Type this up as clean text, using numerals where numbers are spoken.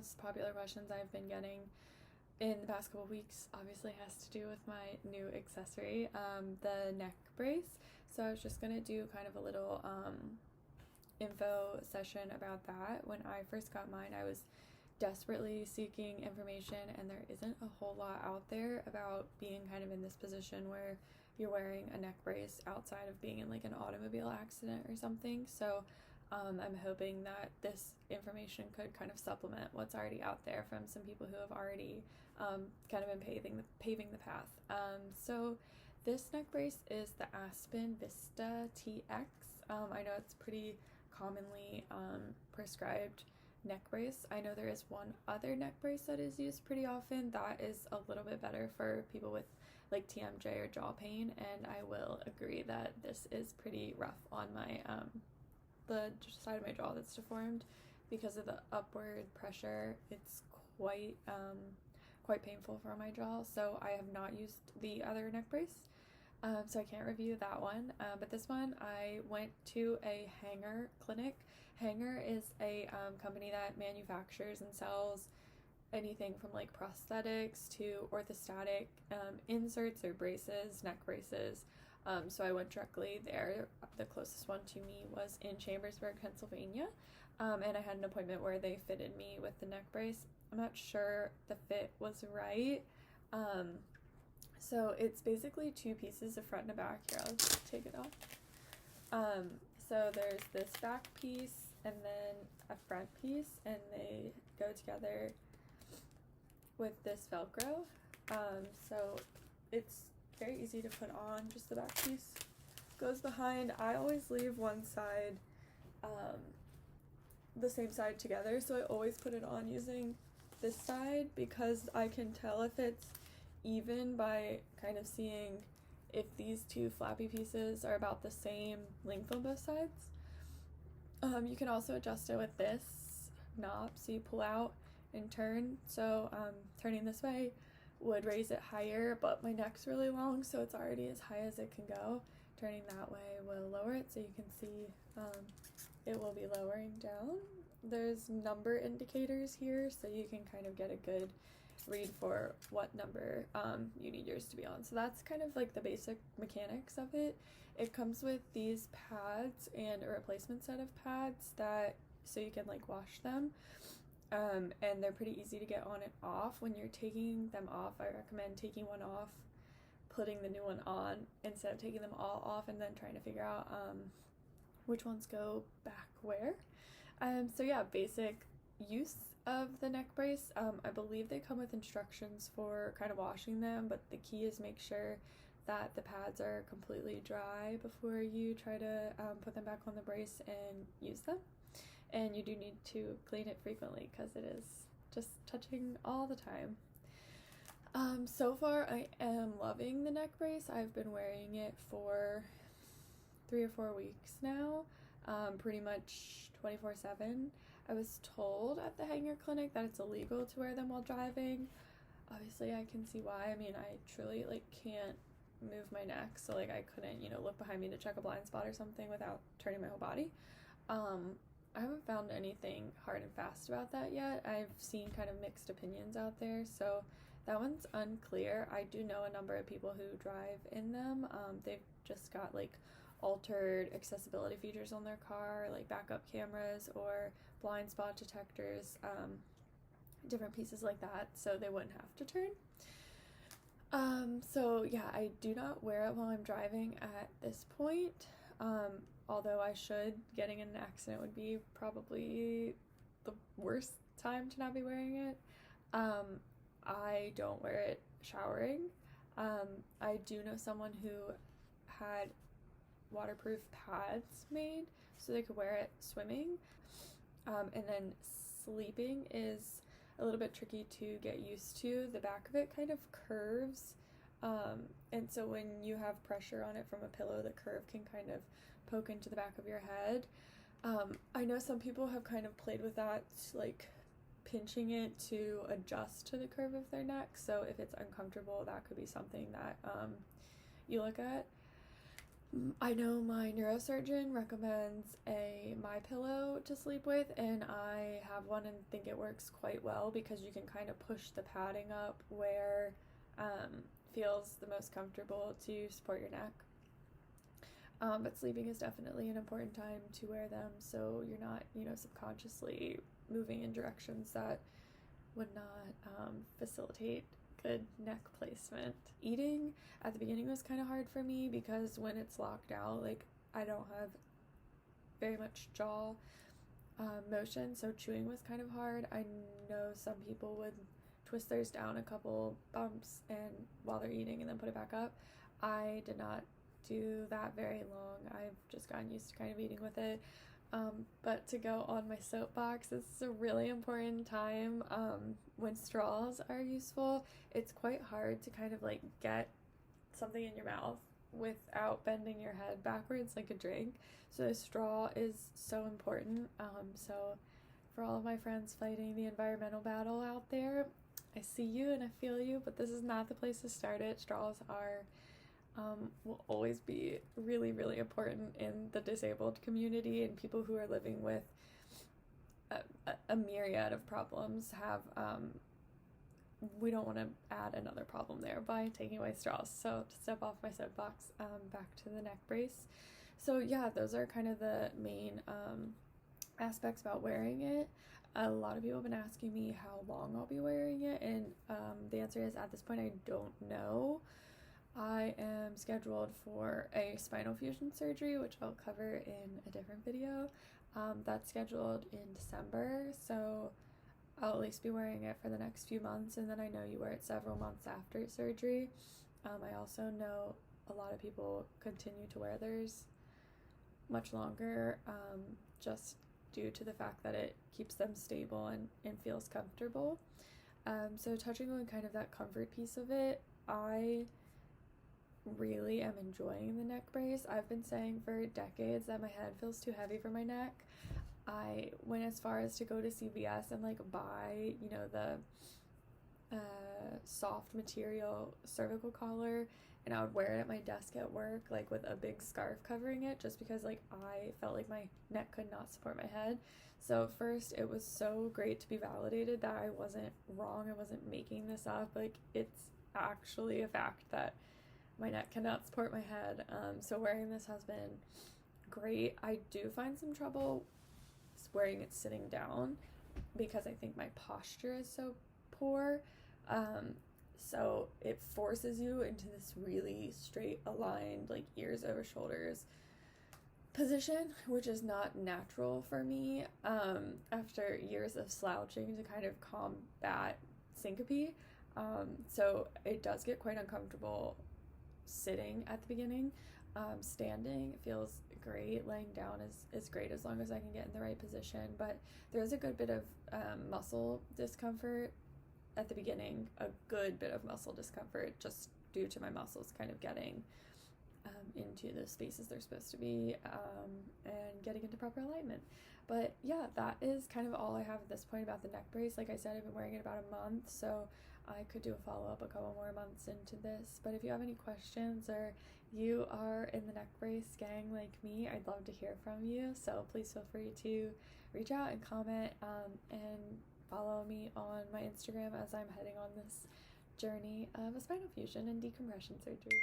most popular questions I've been getting in the past couple weeks obviously has to do with my new accessory, the neck brace. So I was just gonna do kind of a little info session about that. When I first got mine, I was desperately seeking information, and there isn't a whole lot out there about being kind of in this position where you're wearing a neck brace outside of being in like an automobile accident or something. So I'm hoping that this information could kind of supplement what's already out there from some people who have already kind of been paving the path. So this neck brace is the Aspen Vista TX. I know it's pretty commonly prescribed neck brace. I know there is one other neck brace that is used pretty often that is a little bit better for people with like TMJ or jaw pain, and I will agree that this is pretty rough on my the side of my jaw that's deformed because of the upward pressure. It's quite painful for my jaw, so I have not used the other neck brace, so I can't review that one, but this one I went to a Hanger clinic. Hanger is a company that manufactures and sells anything from like prosthetics to orthostatic inserts or braces, neck braces. So I went directly there. The closest one to me was in Chambersburg, Pennsylvania, and I had an appointment where they fitted me with the neck brace. I'm not sure the fit was right. So it's basically two pieces, a front and a back. Here, I'll just take it off. So there's this back piece and then a front piece, and they go together with this Velcro. So it's very easy to put on. Just the back piece goes behind. I always leave one side, the same side together, so I always put it on using this side because I can tell if it's even by kind of seeing if these two flappy pieces are about the same length on both sides. You can also adjust it with this knob, so you pull out and turn. So turning this way would raise it higher, but my neck's really long, so it's already as high as it can go. Turning that way will lower it, so you can see it will be lowering down. There's number indicators here, so you can kind of get a good read for what number you need yours to be on. So that's kind of like the basic mechanics of it. It comes with these pads and a replacement set of pads that so you can like wash them. And they're pretty easy to get on and off. When you're taking them off, I recommend taking one off, putting the new one on, instead of taking them all off and then trying to figure out which ones go back where. So yeah, basic use of the neck brace. I believe they come with instructions for kind of washing them, but the key is make sure that the pads are completely dry before you try to put them back on the brace and use them. And you do need to clean it frequently because it is just touching all the time. So far I am loving the neck brace. I've been wearing it for 3 or 4 weeks now, pretty much 24/7. I was told at the Hanger clinic that it's illegal to wear them while driving. Obviously I can see why. I mean, I truly like can't move my neck, so like I couldn't, look behind me to check a blind spot or something without turning my whole body. I haven't found anything hard and fast about that yet. I've seen kind of mixed opinions out there, so that one's unclear. I do know a number of people who drive in them. They've just got like altered accessibility features on their car, like backup cameras or blind spot detectors, different pieces like that, so they wouldn't have to turn. So yeah, I do not wear it while I'm driving at this point. Although I should. Getting in an accident would be probably the worst time to not be wearing it. I don't wear it showering. I do know someone who had waterproof pads made so they could wear it swimming. And then sleeping is a little bit tricky to get used to. The back of it kind of curves. And so when you have pressure on it from a pillow, the curve can kind of poke into the back of your head. I know some people have kind of played with that, like pinching it to adjust to the curve of their neck. So if it's uncomfortable, that could be something that you look at. I know my neurosurgeon recommends a MyPillow to sleep with, and I have one and think it works quite well because you can kind of push the padding up where feels the most comfortable to support your neck. But sleeping is definitely an important time to wear them so you're not, subconsciously moving in directions that would not facilitate good neck placement. Eating at the beginning was kind of hard for me because when it's locked out, like, I don't have very much jaw motion, so chewing was kind of hard. I know some people would twist theirs down a couple bumps and while they're eating and then put it back up. I did not do that very long. I've just gotten used to kind of eating with it. But to go on my soapbox, this is a really important time when straws are useful. It's quite hard to kind of like get something in your mouth without bending your head backwards like a drink. So a straw is so important. So for all of my friends fighting the environmental battle out there, I see you and I feel you, but this is not the place to start it. Straws are will always be really, really important in the disabled community, and people who are living with a myriad of problems have we don't want to add another problem there by taking away straws. So to step off my soapbox, back to the neck brace. So yeah, those are kind of the main aspects about wearing it. A lot of people have been asking me how long I'll be wearing it, and the answer is, at this point, I don't know. I am scheduled for a spinal fusion surgery, which I'll cover in a different video. That's scheduled in December, so I'll at least be wearing it for the next few months, and then I know you wear it several months after surgery. I also know a lot of people continue to wear theirs much longer, just due to the fact that it keeps them stable and feels comfortable. So touching on kind of that comfort piece of it, I really am enjoying the neck brace. I've been saying for decades that my head feels too heavy for my neck. I went as far as to go to CVS and like buy, the soft material cervical collar, and I would wear it at my desk at work, like with a big scarf covering it, just because like I felt like my neck could not support my head. So first, it was so great to be validated that I wasn't wrong, I wasn't making this up, like it's actually a fact that my neck cannot support my head. So wearing this has been great. I do find some trouble wearing it sitting down because I think my posture is so poor. So it forces you into this really straight, aligned, like ears over shoulders position, which is not natural for me after years of slouching to kind of combat syncope. So it does get quite uncomfortable sitting at the beginning. Standing feels great. Laying down is great as long as I can get in the right position, but there's a good bit of muscle discomfort at the beginning, a good bit of muscle discomfort just due to my muscles kind of getting into the spaces they're supposed to be and getting into proper alignment. But yeah, that is kind of all I have at this point about the neck brace. Like I said, I've been wearing it about a month, so I could do a follow-up a couple more months into this. But if you have any questions or you are in the neck brace gang like me, I'd love to hear from you. So please feel free to reach out and comment and follow me on my Instagram as I'm heading on this journey of a spinal fusion and decompression surgery.